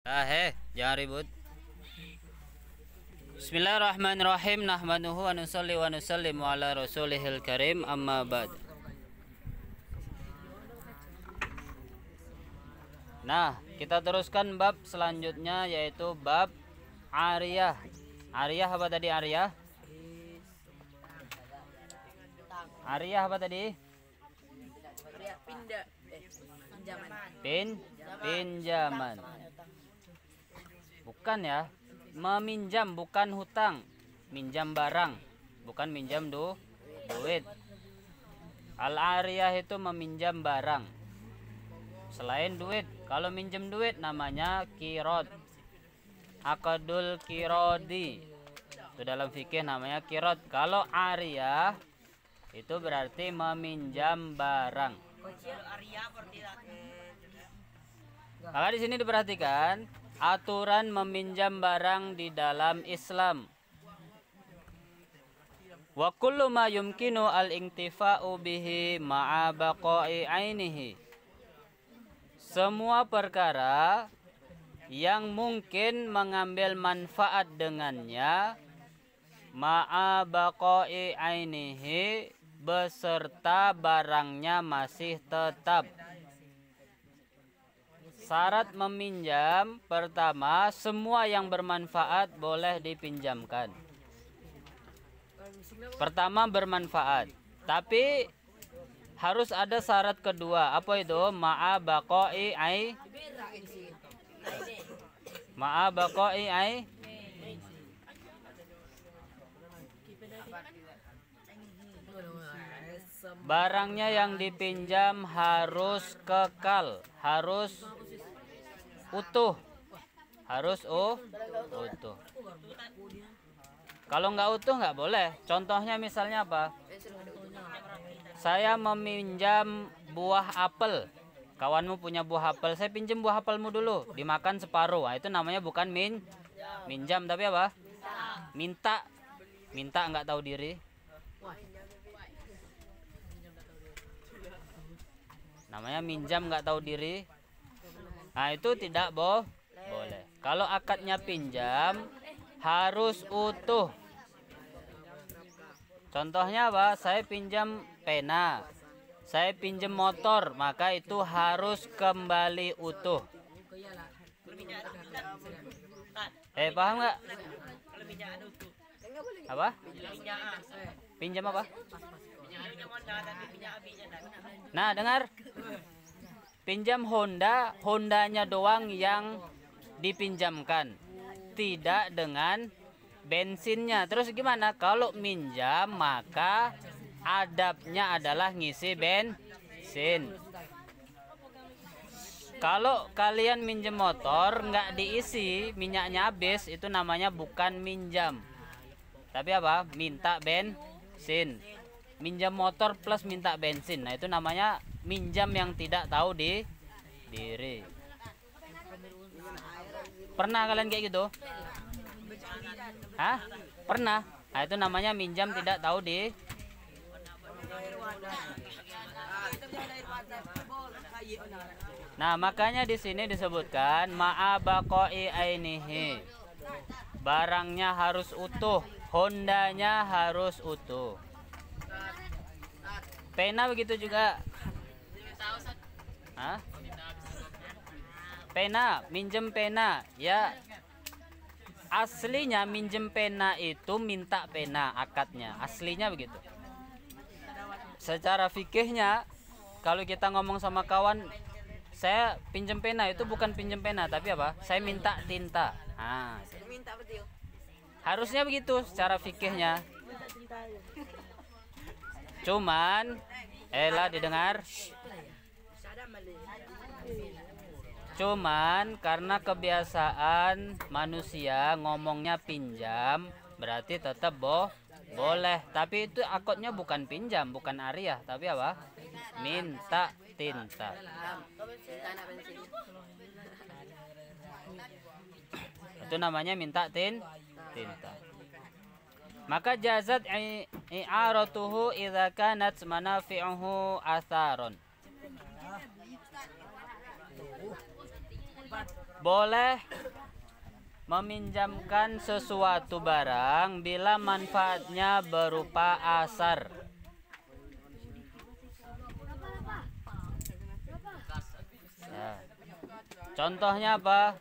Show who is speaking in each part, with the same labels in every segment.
Speaker 1: Jangan ribut. Bismillahirrahmanirrahim. Nahmaduhu wa nusalli wa nusallimu ala rasulihil karim, amma ba'd. Nah, kita teruskan bab selanjutnya, yaitu bab ariyah. Ariyah apa tadi? Ariyah apa tadi? Pinjaman. Bukan ya, meminjam, bukan hutang. Minjam barang, bukan minjam duit. Al-ariyah itu meminjam barang selain duit. Kalau minjem duit namanya kirod, akadul kirodi, itu dalam fikih namanya kirod. Kalau ariyah itu berarti meminjam barang. Maka di sini diperhatikan aturan meminjam barang di dalam Islam. Wa kullu ma yumkinu al-intifa'u bihi ma'a baqa'i ainihi. Semua perkara yang mungkin mengambil manfaat dengannya ma'a baqa'i ainihi, beserta barangnya masih tetap. Syarat meminjam pertama, semua yang bermanfaat boleh dipinjamkan. Pertama bermanfaat, tapi harus ada syarat kedua. Apa itu? Ma'a baqa'i ai. Barangnya yang dipinjam harus kekal, harus utuh, utuh. Kalau nggak utuh nggak boleh. Contohnya misalnya apa? Saya meminjam buah apel. Kawanmu punya buah apel, saya pinjam buah apelmu dulu, dimakan separuh. Nah, itu namanya bukan minjam, tapi apa? Minta nggak tahu diri. Namanya minjam nggak tahu diri. Nah, itu tidak boleh. Kalau akadnya pinjam harus utuh. Contohnya apa? Saya pinjam pena, saya pinjam motor, maka itu harus kembali utuh. Paham nggak? Apa? Pinjam apa? Nah, dengar. Pinjam Honda, Hondanya doang yang dipinjamkan, tidak dengan bensinnya. Terus gimana? Kalau minjam maka adabnya adalah ngisi bensin. Kalau kalian minjem motor nggak diisi, minyaknya habis, itu namanya bukan minjam, tapi apa? Minta bensin. Minjam motor plus minta bensin, nah itu namanya minjam yang tidak tahu diri. Pernah kalian kayak gitu? Hah? Pernah? Nah, itu namanya minjam tidak tahu diri. Nah, makanya di sini disebutkan ma'a baqa'i ainihi. Barangnya harus utuh, Hondanya harus utuh. Pena begitu juga. Hah? Pena, minjem pena, ya. Aslinya minjem pena itu minta pena, akadnya. Aslinya begitu. Secara fikihnya, kalau kita ngomong sama kawan, saya pinjem pena, itu bukan pinjem pena, tapi apa? Saya minta tinta. Nah, harusnya begitu secara fikihnya. Cuman, didengar. Cuman karena kebiasaan manusia ngomongnya pinjam, berarti tetap boleh. Tapi itu akadnya bukan pinjam, bukan ariyah, tapi apa? Minta tinta. Itu namanya minta tinta. Maka jazat i'aratuhu idza kanat manafi'uhu atharon. boleh meminjamkan sesuatu barang bila manfaatnya berupa asar. Ya. Contohnya apa?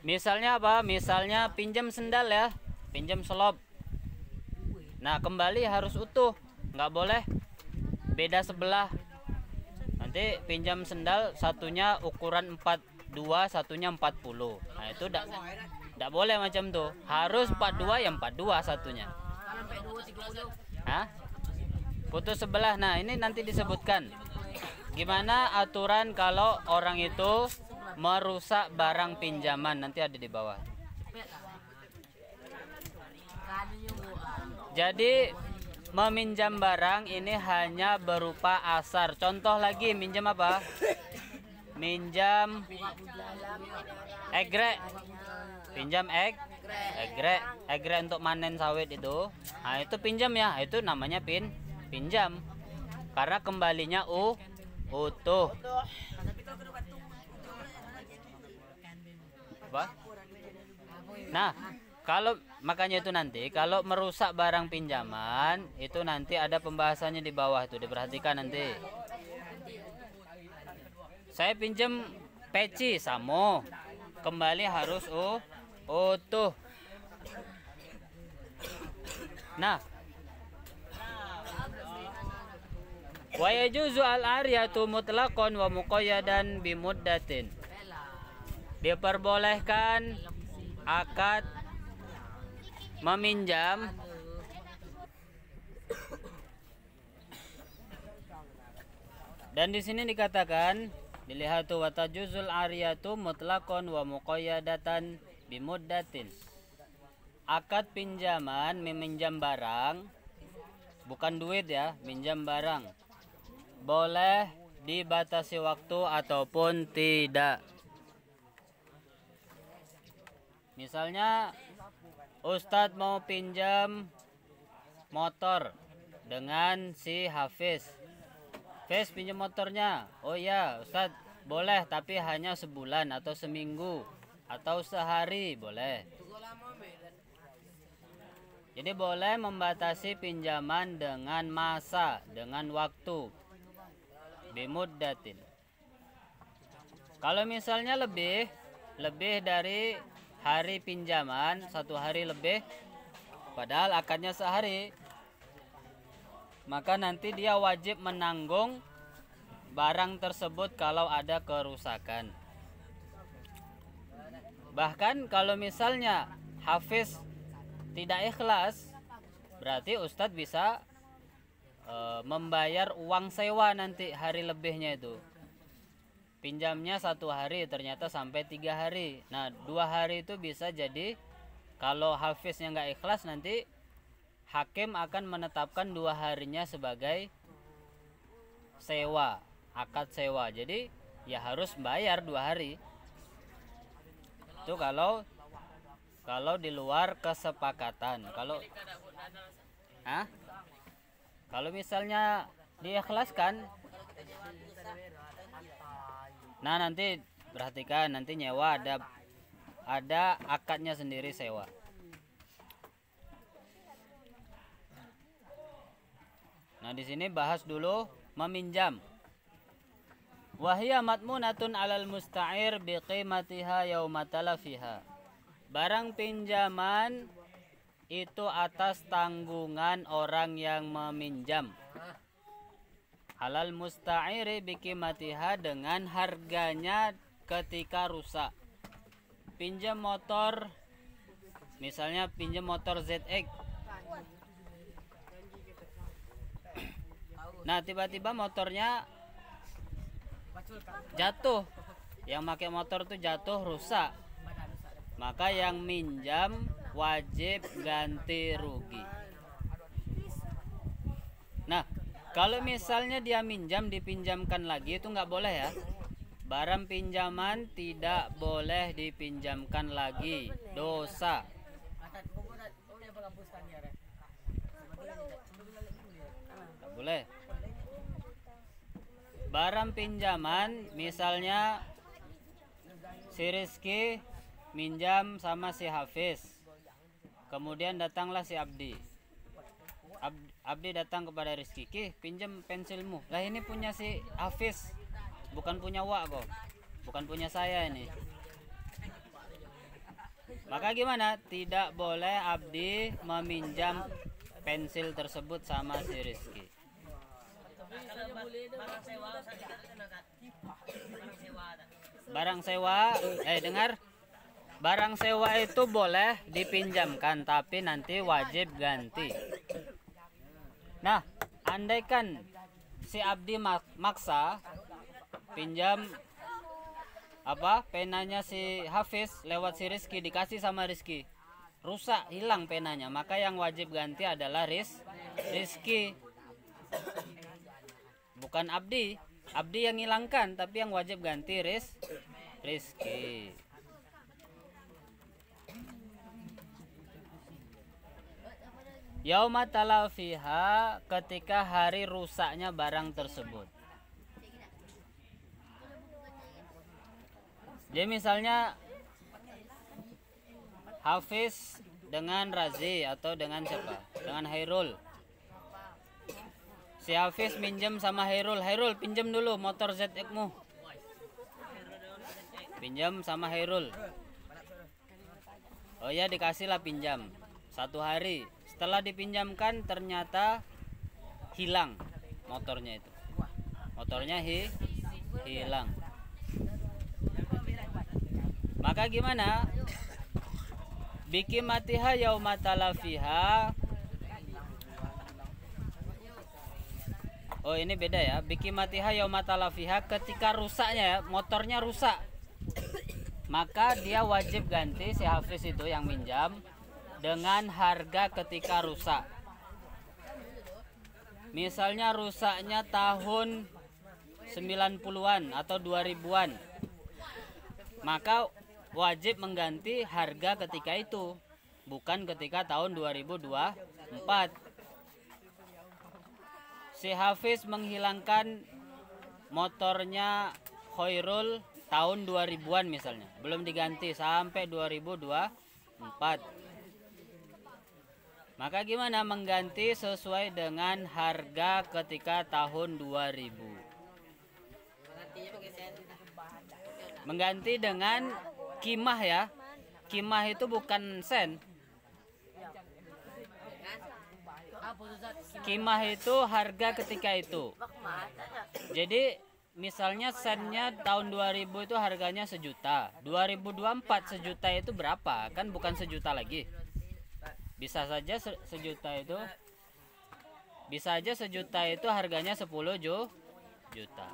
Speaker 1: Misalnya apa? Misalnya pinjam sendal ya, pinjam selop. Nah, kembali harus utuh, nggak boleh beda sebelah. Nanti pinjam sendal satunya ukuran 42, satunya 40. Nah, itu enggak boleh macam tuh. Harus 42 ya 42 satunya. Hah? Putus sebelah. Nah, ini nanti disebutkan gimana aturan kalau orang itu merusak barang pinjaman, nanti ada di bawah. Jadi meminjam barang ini hanya berupa asar. Contoh lagi, minjam apa? Minjam egrek. Pinjam egrek. Egrek untuk manen sawit itu. Nah, itu pinjam ya. Itu namanya pinjam. Karena kembalinya utuh. Apa? Nah, kalau makanya itu nanti kalau merusak barang pinjaman itu nanti ada pembahasannya di bawah, itu diperhatikan nanti. Saya pinjam peci samo, kembali harus utuh. Nah, wa yajuzu al-ariyatu mutlaqan wa muqayyadan bimuddatin. Diperbolehkan akad meminjam dan di sini dikatakan dilihat wa tajuzul ariyatu mutlaqan wa muqayyadatan bimuddatin. Akad pinjaman meminjam barang, bukan duit ya, minjam barang, boleh dibatasi waktu ataupun tidak. Misalnya Ustadz mau pinjam motor dengan si Hafiz. Hafiz pinjam motornya. Oh ya Ustadz boleh, tapi hanya sebulan atau seminggu atau sehari boleh. Jadi boleh membatasi pinjaman dengan masa, dengan waktu. Bimuddatin. Kalau misalnya lebih dari hari pinjaman, 1 hari lebih, padahal akadnya sehari, maka nanti dia wajib menanggung barang tersebut kalau ada kerusakan. Bahkan kalau misalnya Hafiz tidak ikhlas, berarti Ustadz bisa membayar uang sewa nanti hari lebihnya itu. Pinjamnya 1 hari ternyata sampai 3 hari. Nah 2 hari itu bisa jadi kalau Hafiznya nggak ikhlas, nanti hakim akan menetapkan 2 harinya sebagai sewa, akad sewa. Jadi ya harus bayar 2 hari. Itu kalau di luar kesepakatan. Kalau misalnya diikhlaskan, nah nanti perhatikan, nanti nyewa ada akadnya sendiri sewa. Nah di sini bahas dulu meminjam. Wahya matmunatun alal musta'ir biqimatiha yauma talafiha. Barang pinjaman itu atas tanggungan orang yang meminjam. Alal musta'iri biqimatiha, dengan harganya ketika rusak. Pinjam motor, misalnya pinjam motor ZX. Nah tiba-tiba motornya jatuh, yang pakai motor tuh jatuh, rusak, maka yang minjam wajib ganti rugi. Nah kalau misalnya dia minjam dipinjamkan lagi, itu nggak boleh ya. Barang pinjaman tidak boleh dipinjamkan lagi, dosa. boleh. Barang pinjaman, misalnya si Rizky minjam sama si Hafiz, kemudian datanglah si Abdi. Abdi datang kepada Rizky, "Ki, pinjam pensilmu." Lah ini punya si Hafiz, bukan punya Wak kok, bukan punya saya ini. Maka gimana? Tidak boleh Abdi meminjam pensil tersebut sama si Rizky. Barang sewa, dengar. Barang sewa itu boleh dipinjamkan, tapi nanti wajib ganti. Nah, andaikan si Abdi maksa pinjam penanya si Hafiz lewat si Rizky, dikasih sama Rizky, rusak, hilang penanya, maka yang wajib ganti adalah Rizky, bukan Abdi. Abdi yang hilangkan, tapi yang wajib ganti Rizky. Yauma talafiha, ketika hari rusaknya barang tersebut. Jadi misalnya Hafiz dengan Razi atau dengan siapa? Dengan Hairul. Si Hafiz minjem sama Hairul. Hairul, pinjam dulu motor ZX-mu. Pinjam sama Hairul. Oh ya, dikasihlah pinjam 1 hari. Setelah dipinjamkan ternyata hilang motornya itu. Motornya hilang. Maka gimana? Bikimatiha yauma talafiha. Oh, ini beda ya. Bikimatiha yauma talafiha, ketika rusaknya ya, motornya rusak. Maka dia wajib ganti si Hafiz itu yang minjam dengan harga ketika rusak. Misalnya rusaknya tahun 90-an atau 2000-an. Maka wajib mengganti harga ketika itu, bukan ketika tahun 2024. Si Hafiz menghilangkan motornya Khairul tahun 2000-an misalnya, belum diganti sampai 2024. Maka gimana? Mengganti sesuai dengan harga ketika tahun 2000. Mengganti dengan kimah ya. Kimah itu bukan sen. Kimah itu harga ketika itu. Jadi misalnya sennya tahun 2000 itu harganya 1 juta. 2024 1 juta itu berapa? Kan bukan 1 juta lagi. Bisa saja 1 juta itu, bisa aja 1 juta itu harganya 10 juta.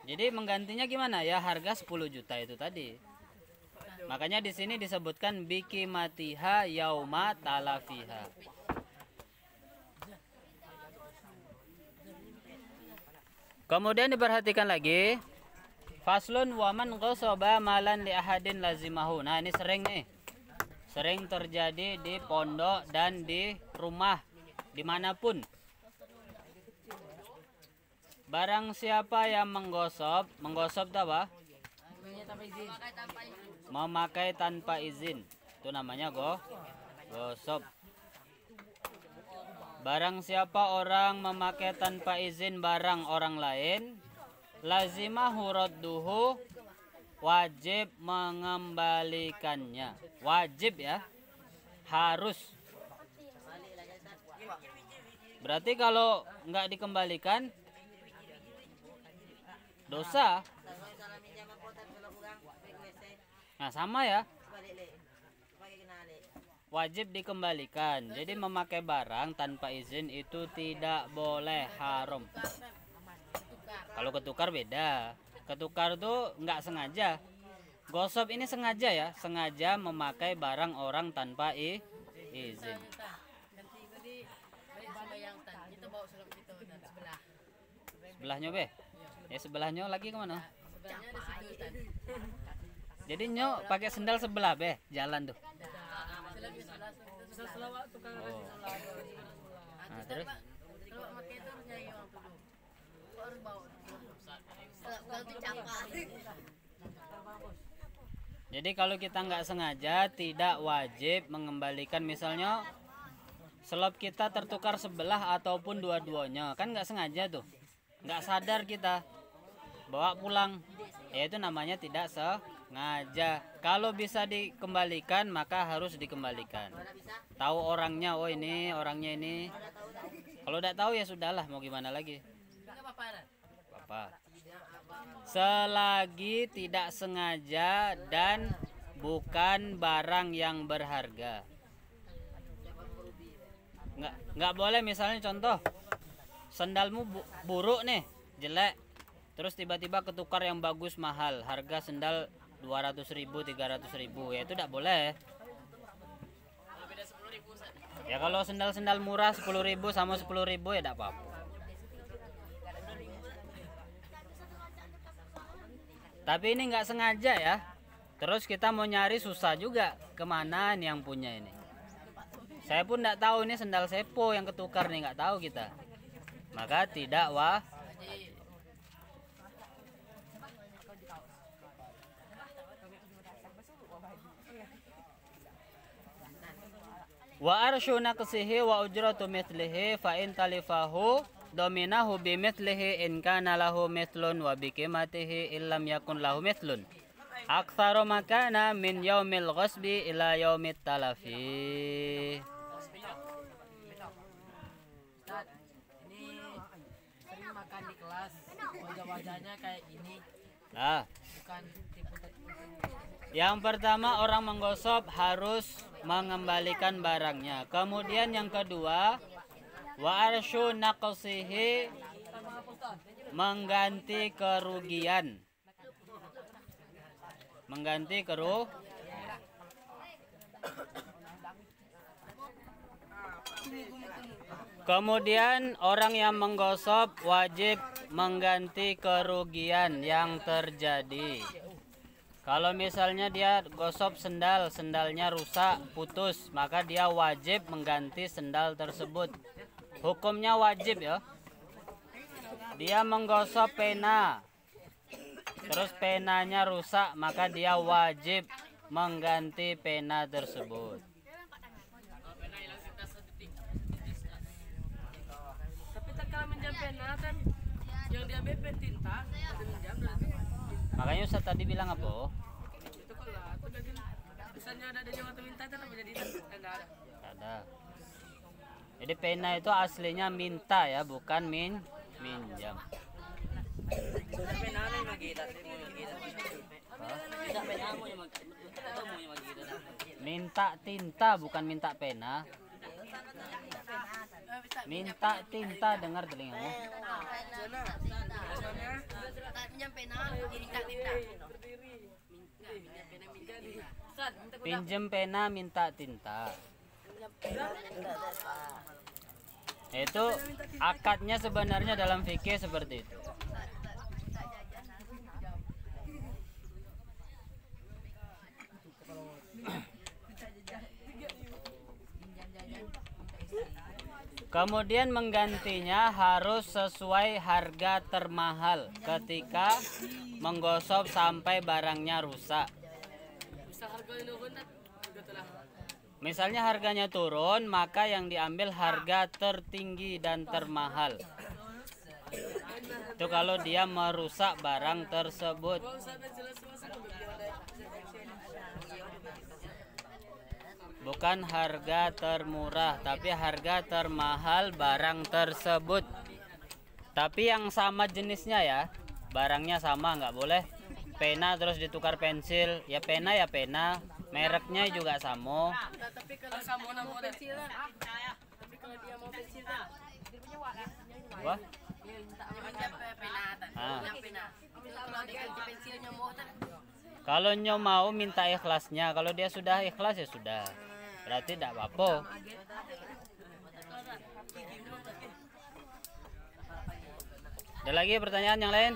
Speaker 1: Jadi menggantinya gimana ya? Harga 10 juta itu tadi. Makanya di sini disebutkan bikimatiha yauma talafiha. Kemudian diperhatikan lagi, faslun waman ghasaba malan li ahadin lazimahu. Nah, ini sering nih. Sering terjadi di pondok dan di rumah, dimanapun. Barang siapa yang menggosok itu apa? Memakai tanpa izin. Itu namanya gosok. Barang siapa orang memakai tanpa izin barang orang lain, lazimahu radduhu, wajib mengembalikannya. Wajib ya, harus. Berarti kalau nggak dikembalikan dosa. Nah, sama ya, wajib dikembalikan. Jadi memakai barang tanpa izin itu tidak boleh, haram. Kalau ketukar beda. Ketukar tuh nggak sengaja. Gosok ini sengaja ya, sengaja memakai barang orang tanpa izin. Sebelahnya be? Ya sebelahnya lagi kemana? Jadi nyok pakai sendal sebelah be, jalan tuh. Oh. Nah, terus
Speaker 2: Kalau pakai itu harus nyari uang dulu. Harus bawa. Kalau itu capek.
Speaker 1: jadi kalau kita nggak sengaja tidak wajib mengembalikan, misalnya slop kita tertukar sebelah ataupun dua-duanya, kan nggak sengaja tuh, nggak sadar kita bawa pulang, ya itu namanya tidak sengaja. Kalau bisa dikembalikan maka harus dikembalikan. Tahu orangnya, oh ini orangnya ini. Kalau tidak tahu ya sudahlah, mau gimana lagi. Apa? Selagi tidak sengaja dan bukan barang yang berharga. Nggak boleh, misalnya contoh sendalmu buruk nih, jelek, terus tiba-tiba ketukar yang bagus mahal, harga sendal 200.000 300.000, ya itu tidak boleh. Ya kalau sendal-sendal murah 10.000 sama 10.000 ya tidak apa-apa. Tapi ini nggak sengaja ya, terus kita mau nyari susah juga, kemana nih yang punya ini. Saya pun tidak tahu ini sendal sepo yang ketukar nih, nggak tahu kita, maka tidak wa arsyu naqsihi wa ujratu mithlihi fa in talifahu dominahu bimithlihi in kana lahu mithlun wa biqimatihi illam yakun lahu mithlun aktsaru makana min yaumil ghasbi ila yaumit talafi.
Speaker 3: Ini sering makan di kelas, wajah-wajahnya kayak gini.
Speaker 1: Nah,
Speaker 3: Bukan tipe.
Speaker 1: yang pertama orang menggosok harus mengembalikan barangnya. Kemudian yang kedua, wa arsyu naqsihi, mengganti kerugian. Mengganti Kemudian orang yang menggosok wajib mengganti kerugian yang terjadi. Kalau misalnya dia gosok sendalnya rusak, putus, maka dia wajib mengganti sendal tersebut. Hukumnya wajib ya. Dia menggosok pena, terus penanya rusak, maka dia wajib mengganti pena tersebut.
Speaker 3: Tapi tak kalau minjam pena kan yang dia BP tinta, minjam
Speaker 1: Makanya Ustaz tadi bilang apa?
Speaker 3: itu kalau aku jadi misalnya ada yang waktu minta kan jadi enggak ada.
Speaker 1: Ada. Jadi pena itu aslinya minta ya, bukan minjam. Minta tinta bukan minta pena. Minta tinta, dengar telingamu.
Speaker 2: Pinjam pena, minta tinta.
Speaker 1: Pinjem pena minta tinta. Itu akadnya sebenarnya dalam fikih seperti itu. Kemudian menggantinya harus sesuai harga termahal ketika menggosok sampai barangnya rusak. Misalnya harganya turun, maka yang diambil harga tertinggi dan termahal. Itu kalau dia merusak barang tersebut. Bukan harga termurah, tapi harga termahal barang tersebut. Tapi yang sama jenisnya ya, barangnya sama, nggak boleh pena terus ditukar pensil. Ya pena, mereknya juga sama.
Speaker 3: Tapi kalau sama mau pensil,
Speaker 2: Tapi kalau dia mau pensil kan,
Speaker 1: Wah,
Speaker 2: pinjam pena. Pinjam pena. Kalau dia ganti pensilnya mau kan.
Speaker 1: kalau nyo mau minta ikhlasnya, kalau dia sudah ikhlas ya sudah, berarti tidak apa-apa. Ada lagi pertanyaan yang lain?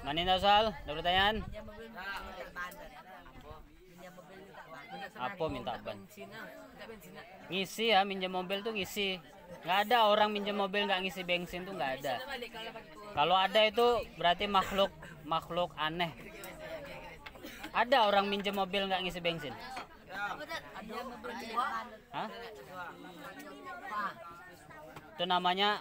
Speaker 1: Manin Sal, ada pertanyaan? Apa minta ban?
Speaker 3: Bensin ah, minta bensin ah.
Speaker 1: Ngisi ya, minjem mobil tuh ngisi. Nggak ada orang minjem mobil nggak ngisi bensin tuh nggak ada.
Speaker 3: Balik kalau pakai uang.
Speaker 1: Kalau ada itu berarti makhluk aneh. Ada orang minjem mobil nggak ngisi bensin?
Speaker 2: Ada mobil tua.
Speaker 1: Hah? Itu namanya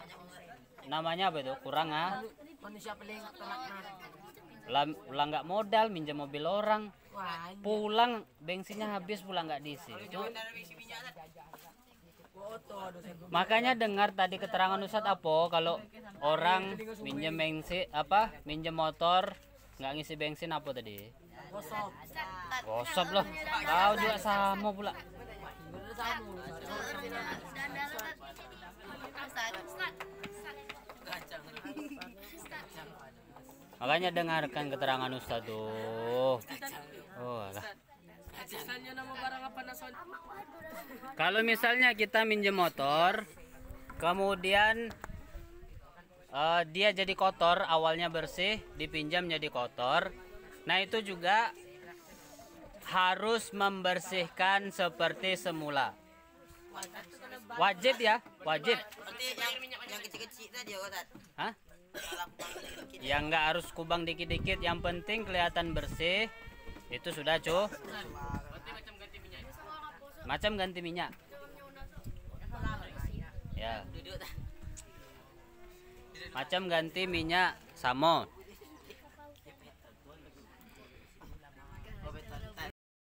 Speaker 1: apa itu? Kurang ah.
Speaker 3: Manusia paling telat
Speaker 1: Ulang nggak modal minjem mobil orang.
Speaker 3: wah,
Speaker 1: Pulang bensinnya habis pulang nggak diisi. Itu makanya dengar tadi keterangan Ustadz apa kalau orang minjem bensin minjem motor nggak ngisi bensin apa tadi?
Speaker 3: gosok.
Speaker 1: Gosok loh. Kau juga sama pula.
Speaker 3: Bener sama.
Speaker 1: Makanya dengarkan keterangan Ustadz tuh. Oh, alah.
Speaker 3: Misalnya nama barang apa nason?
Speaker 1: Kalau misalnya kita minjem motor, kemudian dia jadi kotor, awalnya bersih, dipinjam jadi kotor. Nah itu juga harus membersihkan seperti semula. Wajib ya, wajib.
Speaker 4: Berarti yang kecil-kecil tadi ya, Ustaz.
Speaker 1: Hah?
Speaker 4: Dikit-dikit.
Speaker 1: Yang nggak harus kubang dikit-dikit, yang penting kelihatan bersih. Itu sudah macam ganti minyak. Ya.
Speaker 4: Duduk dah.
Speaker 1: Macam ganti minyak samo.